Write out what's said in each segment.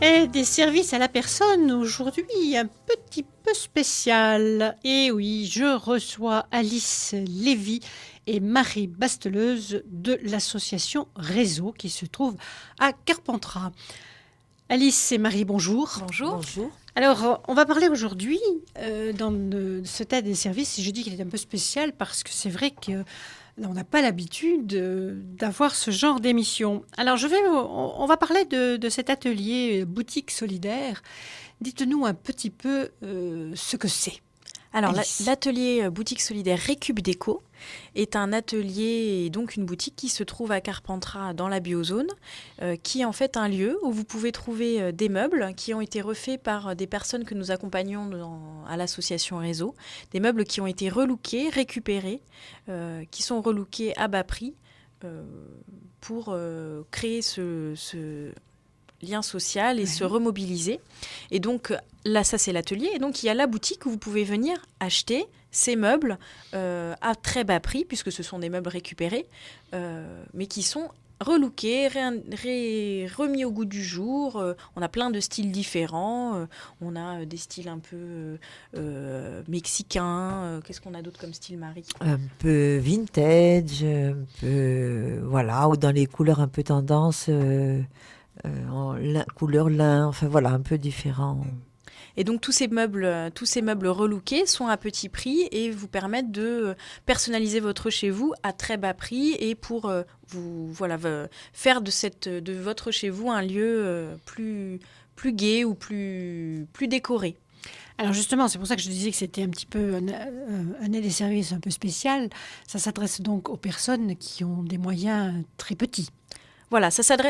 Et des services à la personne aujourd'hui un petit peu spécial. Et oui, je reçois Alice Lévy et Marie Basteleuse de l'association Réseau qui se trouve à Carpentras. Alice et Marie, bonjour. Bonjour. Bonjour. Alors, on va parler aujourd'hui dans ce tas des services. Je dis qu'il est un peu spécial parce que c'est vrai que on n'a pas l'habitude d'avoir ce genre d'émission. Alors, on va parler de cet atelier boutique solidaire. Dites-nous un petit peu ce que c'est. Alors, Alice. l'atelier boutique solidaire Récup Déco est un atelier et donc une boutique qui se trouve à Carpentras dans la biozone, qui est en fait un lieu où vous pouvez trouver des meubles qui ont été refaits par des personnes que nous accompagnons à l'association Réseau, des meubles qui ont été relookés, récupérés, qui sont relookés à bas prix pour créer ce lien social et se remobiliser. Et donc là, ça c'est l'atelier. Et donc il y a la boutique où vous pouvez venir acheter ces meubles à très bas prix, puisque ce sont des meubles récupérés, mais qui sont relookés, remis au goût du jour. On a plein de styles différents. On a des styles un peu mexicains. Qu'est-ce qu'on a d'autre comme style, Marie ? Un peu vintage, un peu, voilà, ou dans les couleurs un peu tendance, couleur lin, enfin voilà, un peu différent. Et donc tous ces meubles relookés sont à petit prix et vous permettent de personnaliser votre chez vous à très bas prix et pour faire de votre chez vous un lieu plus gai ou plus décoré. Alors justement, c'est pour ça que je disais que c'était un petit peu un des services un peu spécial. Ça s'adresse donc aux personnes qui ont des moyens très petits. Voilà,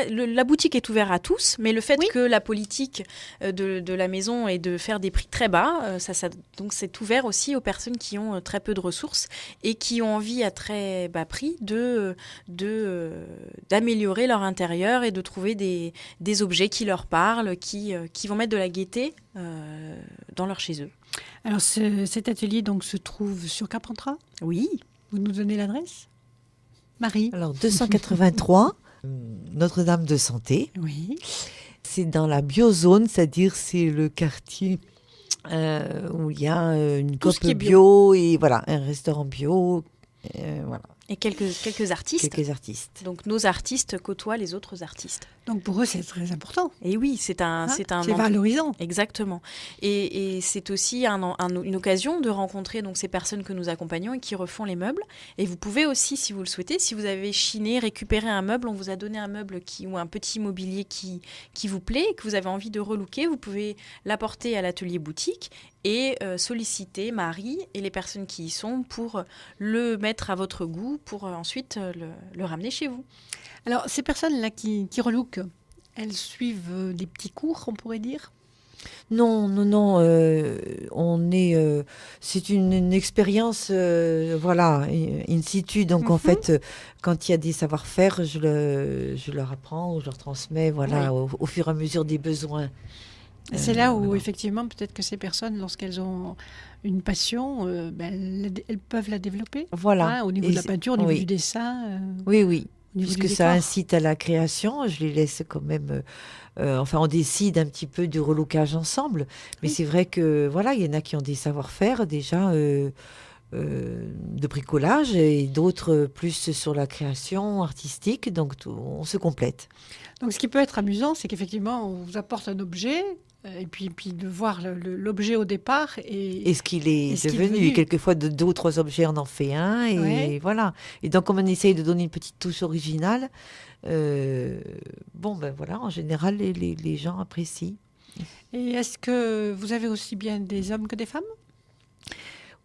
la boutique est ouverte à tous, mais le fait que la politique de la maison est de faire des prix très bas, donc c'est ouvert aussi aux personnes qui ont très peu de ressources et qui ont envie à très bas prix d'améliorer leur intérieur et de trouver des objets qui leur parlent, qui vont mettre de la gaieté dans leur chez eux. Alors cet atelier donc se trouve sur Carpentras ? Oui. Vous nous donnez l'adresse ? Marie ? Alors 283, Notre-Dame de Santé. Oui. C'est dans la biozone, c'est-à-dire c'est le quartier où il y a une Tout ce coop qui est bio et voilà, un restaurant bio. Voilà. Et quelques artistes. Quelques artistes. Donc nos artistes côtoient les autres artistes. Donc pour eux, c'est très important. Et oui, c'est valorisant. Exactement. Et c'est aussi une occasion de rencontrer donc ces personnes que nous accompagnons et qui refont les meubles. Et vous pouvez aussi, si vous le souhaitez, si vous avez chiné, récupéré un meuble, on vous a donné un meuble ou un petit mobilier qui vous plaît et que vous avez envie de relooker, vous pouvez l'apporter à l'atelier boutique et solliciter Marie et les personnes qui y sont pour le mettre à votre goût, pour ensuite le ramener chez vous. Alors, ces personnes-là qui relookent, elles suivent des petits cours, on pourrait dire ? Non, c'est une expérience, voilà, in situ. Donc en fait, quand il y a des savoir-faire, je leur apprends ou je leur transmets, voilà, au fur et à mesure des besoins. C'est là où, effectivement, peut-être que ces personnes, lorsqu'elles ont une passion, elles peuvent la développer. Voilà. Au niveau de la peinture, au niveau du dessin. Oui. Puisque ça incite à la création, je les laisse quand même. On décide un petit peu du relookage ensemble. Mais c'est vrai que, voilà, il y en a qui ont des savoir-faire déjà de bricolage et d'autres plus sur la création artistique. Donc, on se complète. Donc, ce qui peut être amusant, c'est qu'effectivement, on vous apporte un objet. Et puis de voir l'objet au départ. Et ce qu'il est devenu. Quelquefois, de 2 ou 3 objets, on en fait un. Et voilà. Et donc, comme on essaye de donner une petite touche originale, voilà, en général, les gens apprécient. Et est-ce que vous avez aussi bien des hommes que des femmes ?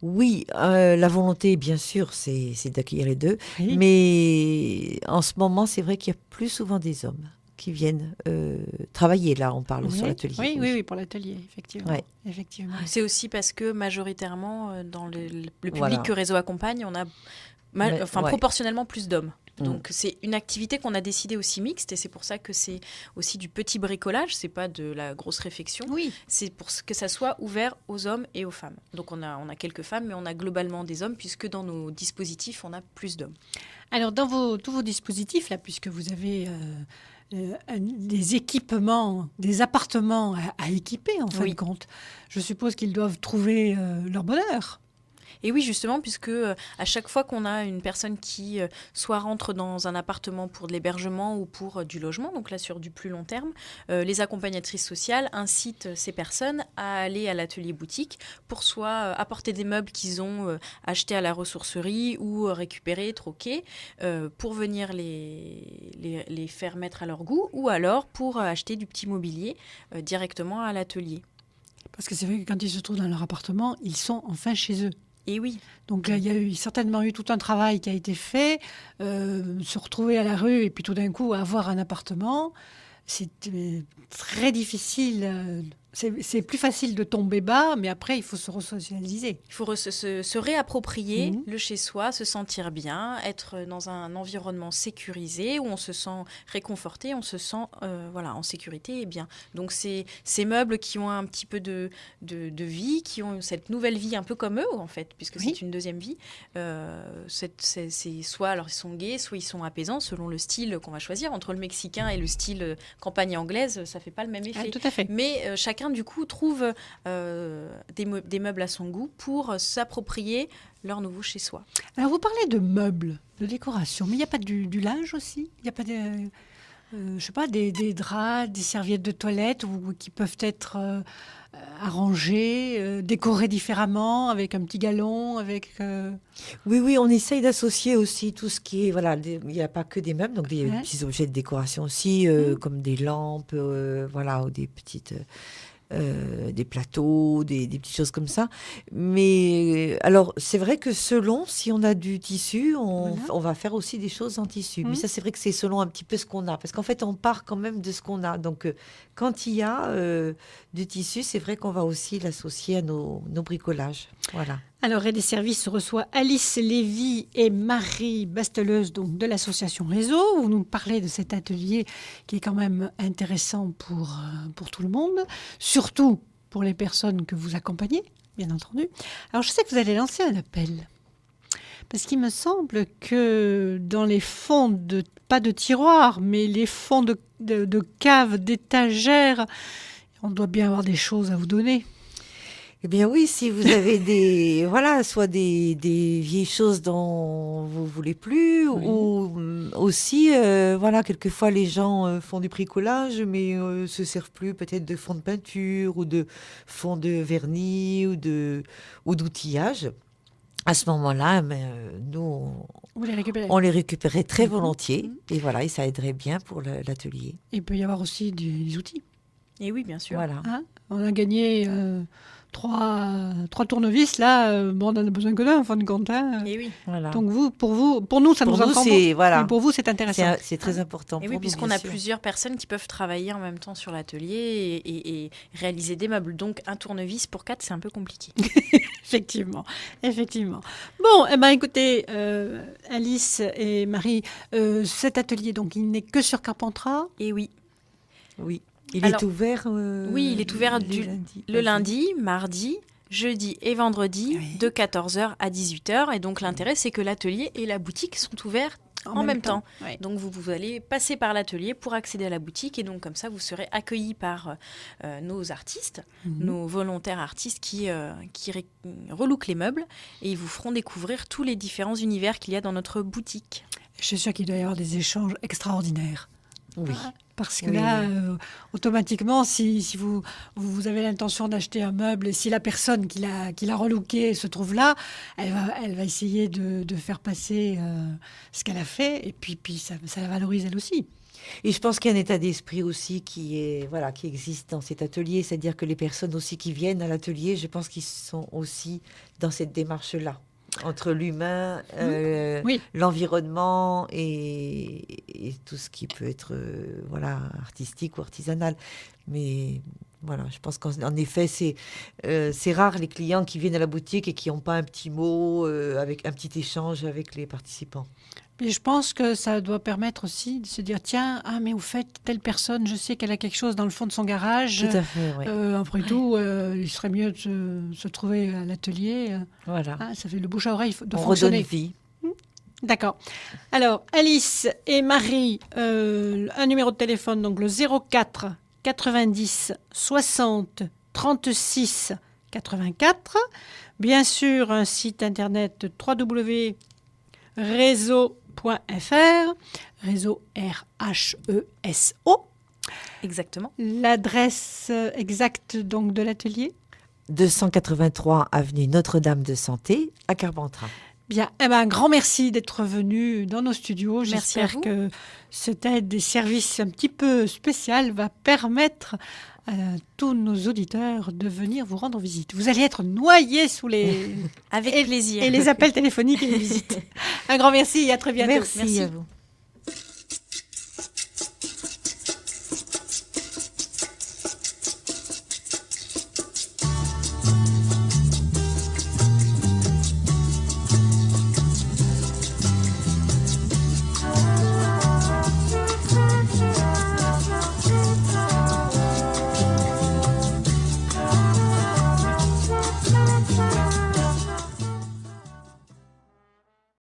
Oui, la volonté, bien sûr, c'est d'accueillir les deux. Oui. Mais en ce moment, c'est vrai qu'il y a plus souvent des hommes qui viennent travailler. Là, on parle sur l'atelier. Oui, pour l'atelier, effectivement. Ouais. Effectivement. C'est aussi parce que majoritairement, dans le public que Réseau accompagne, on a proportionnellement plus d'hommes. Donc c'est une activité qu'on a décidé aussi mixte et c'est pour ça que c'est aussi du petit bricolage, c'est pas de la grosse réfection. Oui. C'est pour que ça soit ouvert aux hommes et aux femmes. Donc on a quelques femmes, mais on a globalement des hommes puisque dans nos dispositifs on a plus d'hommes. Alors dans tous vos dispositifs là, puisque vous avez des équipements, des appartements à équiper, en fin de compte. Je suppose qu'ils doivent trouver leur bonheur. Et oui, justement, puisque à chaque fois qu'on a une personne qui soit rentre dans un appartement pour de l'hébergement ou pour du logement, donc là sur du plus long terme, les accompagnatrices sociales incitent ces personnes à aller à l'atelier boutique pour soit apporter des meubles qu'ils ont achetés à la ressourcerie ou récupérés, troqués, pour venir les faire mettre à leur goût, ou alors pour acheter du petit mobilier directement à l'atelier. Parce que c'est vrai que quand ils se trouvent dans leur appartement, ils sont enfin chez eux. Et oui. Donc il y a certainement eu tout un travail qui a été fait, se retrouver à la rue et puis tout d'un coup avoir un appartement, c'est très difficile. C'est plus facile de tomber bas, mais après, il faut se resocialiser. Il faut se réapproprier le chez-soi, se sentir bien, être dans un environnement sécurisé où on se sent réconforté, on se sent en sécurité et bien. Donc, ces meubles qui ont un petit peu de vie, qui ont cette nouvelle vie un peu comme eux, en fait, puisque c'est une deuxième vie, c'est soit alors ils sont gais, soit ils sont apaisants, selon le style qu'on va choisir. Entre le mexicain et le style campagne anglaise, ça ne fait pas le même effet. Ah, tout à fait. Mais chacun, du coup, trouve des meubles à son goût pour s'approprier leur nouveau chez-soi. Alors, vous parlez de meubles, de décoration, mais il n'y a pas du linge aussi? Il n'y a pas je sais pas, des draps, des serviettes de toilette qui peuvent être arrangées, décorées différemment, avec un petit galon, avec... Oui, on essaye d'associer aussi tout ce qui est... Voilà, il n'y a pas que des meubles, donc des petits objets de décoration aussi, comme des lampes, ou des petites... des plateaux, des petites choses comme ça. Mais alors, c'est vrai que selon, si on a du tissu, on va faire aussi des choses en tissu. Mais ça, c'est vrai que c'est selon un petit peu ce qu'on a. Parce qu'en fait, on part quand même de ce qu'on a. Donc, quand il y a du tissu, c'est vrai qu'on va aussi l'associer à nos bricolages. Voilà. Alors, Aide et Services reçoit Alice Lévy et Marie Basteleuse, donc de l'association Réseau. Vous nous parlez de cet atelier qui est quand même intéressant pour tout le monde, surtout pour les personnes que vous accompagnez, bien entendu. Alors, je sais que vous allez lancer un appel, parce qu'il me semble que dans les fonds pas de tiroirs, mais les fonds de caves, d'étagères, on doit bien avoir des choses à vous donner. Eh bien oui, si vous avez soit des vieilles choses dont vous voulez plus, ou aussi, quelquefois les gens font du bricolage, mais se servent plus peut-être de fond de peinture ou de fond de vernis ou d'outillage. À ce moment-là, nous, on les récupérait très volontiers, et et ça aiderait bien pour l'atelier. Il peut y avoir aussi des outils. Et oui, bien sûr. Voilà. On a gagné 3 tournevis, là, on n'en a besoin que d'un, en fin de compte. Et oui. Voilà. Donc pour nous, ça nous entend. Mais pour vous, c'est intéressant. C'est très important. Et oui, puisqu'on a plusieurs personnes qui peuvent travailler en même temps sur l'atelier et réaliser des meubles. Donc, un tournevis pour 4, c'est un peu compliqué. Effectivement. Bon, écoutez, Alice et Marie, cet atelier, donc, il n'est que sur Carpentras. Et oui. Oui. Il est ouvert il est ouvert le lundi, mardi, jeudi et vendredi de 14h à 18h. Et donc, l'intérêt, c'est que l'atelier et la boutique sont ouverts en même temps. Oui. Donc, vous allez passer par l'atelier pour accéder à la boutique. Et donc, comme ça, vous serez accueillis par nos artistes, nos volontaires artistes qui relookent les meubles. Et ils vous feront découvrir tous les différents univers qu'il y a dans notre boutique. Je suis sûre qu'il doit y avoir des échanges extraordinaires. Oui. Parce que là, automatiquement, si vous avez l'intention d'acheter un meuble et si la personne qui l'a relooké se trouve là, elle va essayer de faire passer ce qu'elle a fait et puis ça la valorise elle aussi. Et je pense qu'il y a un état d'esprit aussi qui existe dans cet atelier, c'est-à-dire que les personnes aussi qui viennent à l'atelier, je pense qu'ils sont aussi dans cette démarche-là. Entre l'humain, l'environnement et tout ce qui peut être artistique ou artisanal. Mais je pense qu'en effet, c'est rare les clients qui viennent à la boutique et qui n'ont pas un petit mot, avec un petit échange avec les participants. Et je pense que ça doit permettre aussi de se dire, tiens, mais au fait, telle personne, je sais qu'elle a quelque chose dans le fond de son garage. Tout à fait, oui. Après tout, il serait mieux de se trouver à l'atelier. Voilà. Ça fait le bouche à oreille de on fonctionner. Redonne vie. D'accord. Alors, Alice et Marie, un numéro de téléphone, donc le 04 90 60 36 84. Bien sûr, un site internet www.réseau.fr, réseau RHESO. Exactement. L'adresse exacte donc de l'atelier 283 avenue Notre-Dame de Santé à Carpentras. Bien, un grand merci d'être venu dans nos studios. Merci à J'espère vous. que cette aide des services un petit peu spéciale va permettre à tous nos auditeurs de venir vous rendre visite. Vous allez être noyés sous les... Avec plaisir. Et les appels téléphoniques et les visites. Un grand merci et à très bientôt. Merci à vous.